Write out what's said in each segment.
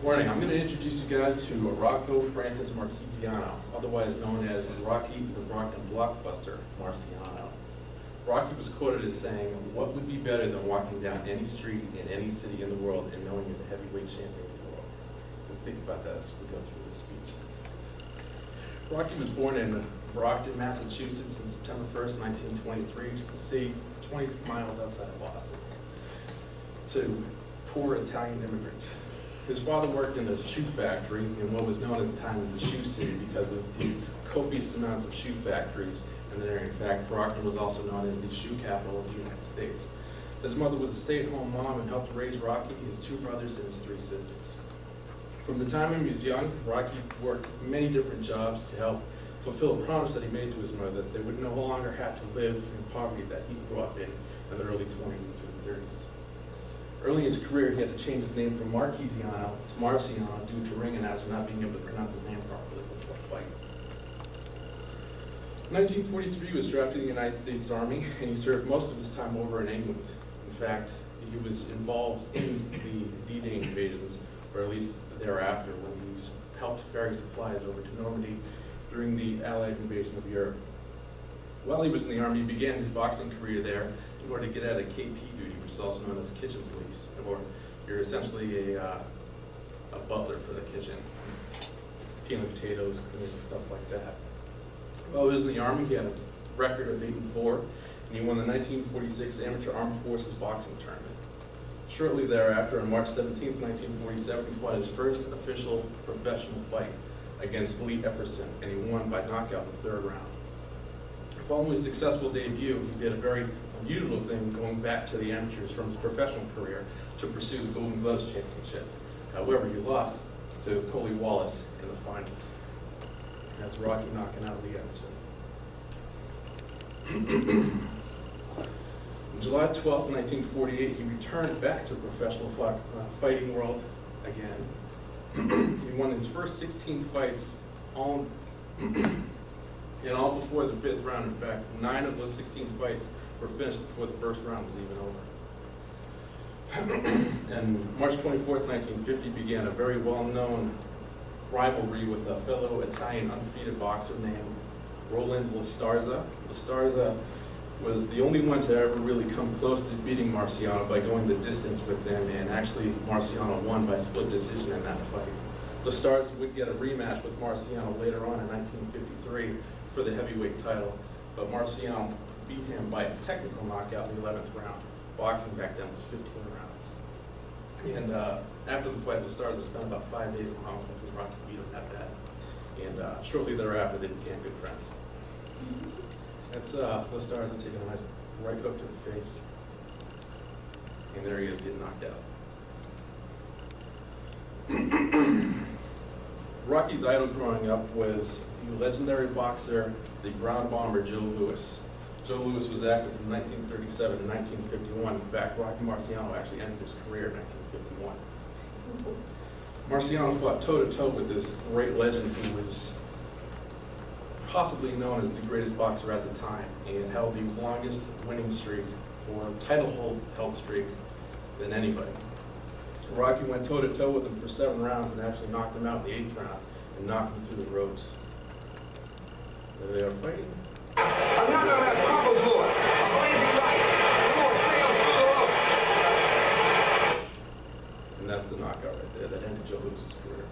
Morning. I'm going to introduce you guys to Rocco Francis Marciano, otherwise known as Rocky the Bronco Blockbuster Marciano. Rocky was quoted as saying, "What would be better than walking down any street in any city in the world and knowing you're the heavyweight champion of the world?" And think about that as we go through this speech. Rocky was born in Brockton, Massachusetts on September 1st, 1923, to 20 miles outside of Boston, to poor Italian immigrants. His father worked in a shoe factory in what was known at the time as the Shoe City because of the copious amounts of shoe factories in there. In fact, Brockton was also known as the shoe capital of the United States. His mother was a stay-at-home mom and helped raise Rocky, his 2 brothers, and his 3 sisters. From the time he was young, Rocky worked many different jobs to help fulfill a promise that he made to his mother that they would no longer have to live in poverty that he grew up in the early 20s and through the 30s. Early in his career, he had to change his name from Marciano to Marciano due to ring announcer not being able to pronounce his name properly before the fight. In 1943, he was drafted in the United States Army, and he served most of his time over in England. In fact, he was involved in the D-Day invasions, or at least thereafter, when he helped ferry supplies over to Normandy during the Allied invasion of Europe. While he was in the Army, he began his boxing career there in order to get out of KP duty, which is also known as kitchen police, or you're essentially a butler for the kitchen, peeling potatoes, cleaning, stuff like that. While he was in the Army, he had a record of 8-4, and he won the 1946 Amateur Armed Forces Boxing Tournament. Shortly thereafter, on March 17, 1947, he fought his first official professional fight against Lee Epperson, and he won by knockout in the 3rd round. Following his successful debut, he did a very unusual thing going back to the amateurs from his professional career to pursue the Golden Gloves Championship. However, he lost to Coley Wallace in the finals. That's Rocky knocking out Lee Epperson. On July 12, 1948, he returned back to the professional fighting world again. He won his first 16 fights, all before the 5th round. In fact, 9 of those 16 fights were finished before the 1st round was even over. And March 24, 1950 began a very well-known rivalry with a fellow Italian undefeated boxer named Roland Lastarza. Lastarza was the only one to ever really come close to beating Marciano by going the distance with him, and actually Marciano won by split decision in that fight. Lastarza would get a rematch with Marciano later on in 1953 for the heavyweight title, but Marciano beat him by a technical knockout in the 11th round. Boxing back then was 15 rounds. And after the fight, Lastarza spent about 5 days in the hospital because Rocky beat him that bad. And shortly thereafter, they became good friends. That's Lastarza taking a nice right hook to the face. And there he is getting knocked out. Rocky's idol growing up was the legendary boxer, the ground bomber Joe Louis. Joe Louis was active from 1937 to 1951. In fact, Rocky Marciano actually ended his career in 1951. Marciano fought toe-to-toe with this great legend who was possibly known as the greatest boxer at the time and held the longest winning streak or title held streak than anybody. Rocky went toe-to-toe with him for 7 rounds and actually knocked him out in the 8th round and knocked him through the ropes. There they are fighting. And that's the knockout right there that ended Joe Louis' career.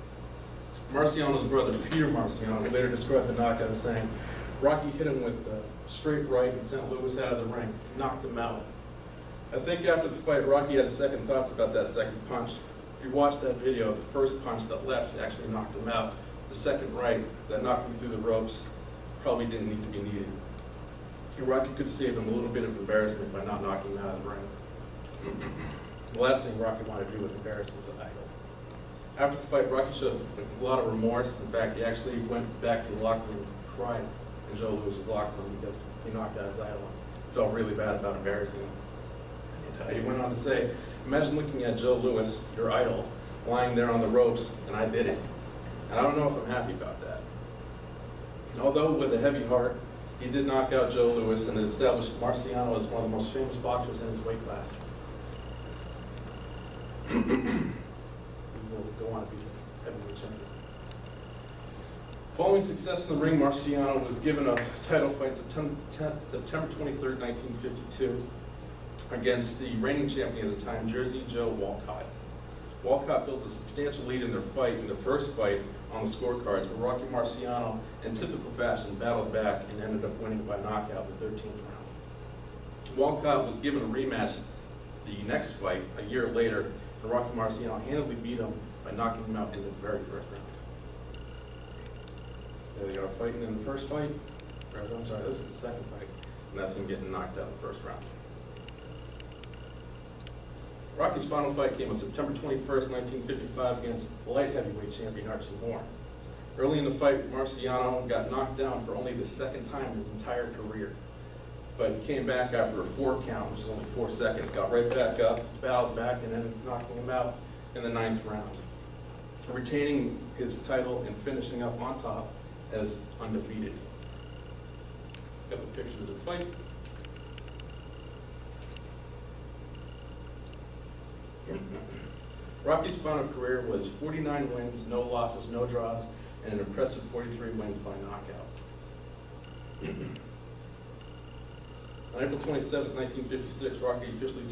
Marciano's brother, Peter Marciano, later described the knockout as saying, Rocky hit him with a straight right and sent Louis out of the ring, knocked him out. I think after the fight, Rocky had second thoughts about that second punch. If you watch that video, the first punch that left actually knocked him out. The second right that knocked him through the ropes probably didn't need to be needed. And Rocky could have saved him a little bit of embarrassment by not knocking him out of the ring. The last thing Rocky wanted to do was embarrass his idol. After the fight, Rocky showed a lot of remorse. In fact, he actually went back to the locker room and cried in Joe Louis' locker room because he knocked out his idol and felt really bad about embarrassing him. And he went on to say, imagine looking at Joe Louis, your idol, lying there on the ropes, and I did it. And I don't know if I'm happy about that. And although with a heavy heart, he did knock out Joe Louis and established Marciano as one of the most famous boxers in his weight class. We will go on want to be heavyweight champion. Following success in the ring, Marciano was given a title fight September 23rd, 1952, against the reigning champion at the time, Jersey Joe Walcott. Walcott built a substantial lead in their fight, in the first fight on the scorecards, but Rocky Marciano, in typical fashion, battled back and ended up winning by knockout in the 13th round. Walcott was given a rematch the next fight a year later, and Rocky Marciano handily beat him by knocking him out in the very first round. There they are fighting in the first fight. I'm sorry, this is the second fight, and that's him getting knocked out in the first round. Rocky's final fight came on September 21st, 1955 against light heavyweight champion Archie Moore. Early in the fight, Marciano got knocked down for only the second time in his entire career. But he came back after a 4 count, which is only 4 seconds, got right back up, battled back, and ended up knocking him out in the 9th round, retaining his title and finishing up on top as undefeated. Got the pictures of the fight. Rocky's final career was 49 wins, no losses, no draws, and an impressive 43 wins by knockout. On April 27, 1956, Rocky officially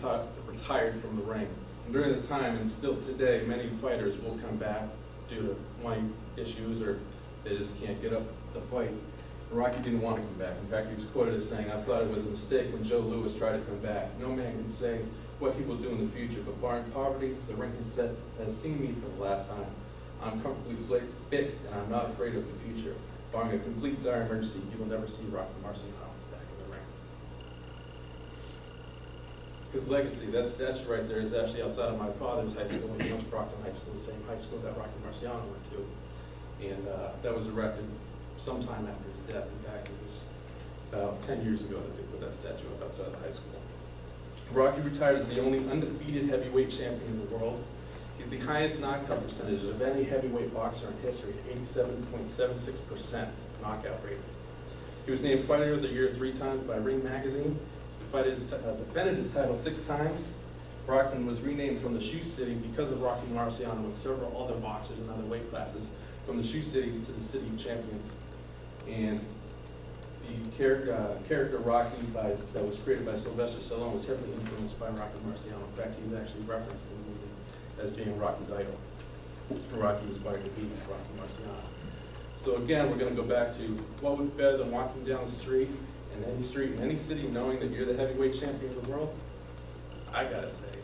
retired from the ring. And during the time, and still today, many fighters will come back due to money issues or they just can't get up the fight. Rocky didn't want to come back. In fact, he was quoted as saying, "I thought it was a mistake when Joe Louis tried to come back. No man can say what he will do in the future, but barring poverty, the ring has seen me for the last time. I'm comfortably fixed, and I'm not afraid of the future. Barring a complete dire emergency, you will never see Rocky Marciano back in the ring." His legacy, that statue right there, is actually outside of my father's high school, in West Brockton High School, the same high school that Rocky Marciano went to. And that was erected sometime after his death. In fact, it was about 10 years ago that they put that statue up outside the high school. Rocky retired as the only undefeated heavyweight champion in the world. He's the highest knockout percentage of any heavyweight boxer in history, 87.76% knockout rate. He was named Fighter of the Year 3 times by Ring Magazine. He defended his title 6 times. Brockton was renamed from the Shoe City because of Rocky Marciano and several other boxers in other weight classes, from the Shoe City to the City of Champions. And the character Rocky that was created by Sylvester Stallone was heavily influenced by Rocky Marciano. In fact, he was actually referenced in the movie as being Rocky's idol. Rocky inspired to be Rocky Marciano. So again, we're going to go back to what would be better than walking down the street in any city knowing that you're the heavyweight champion of the world? I gotta say,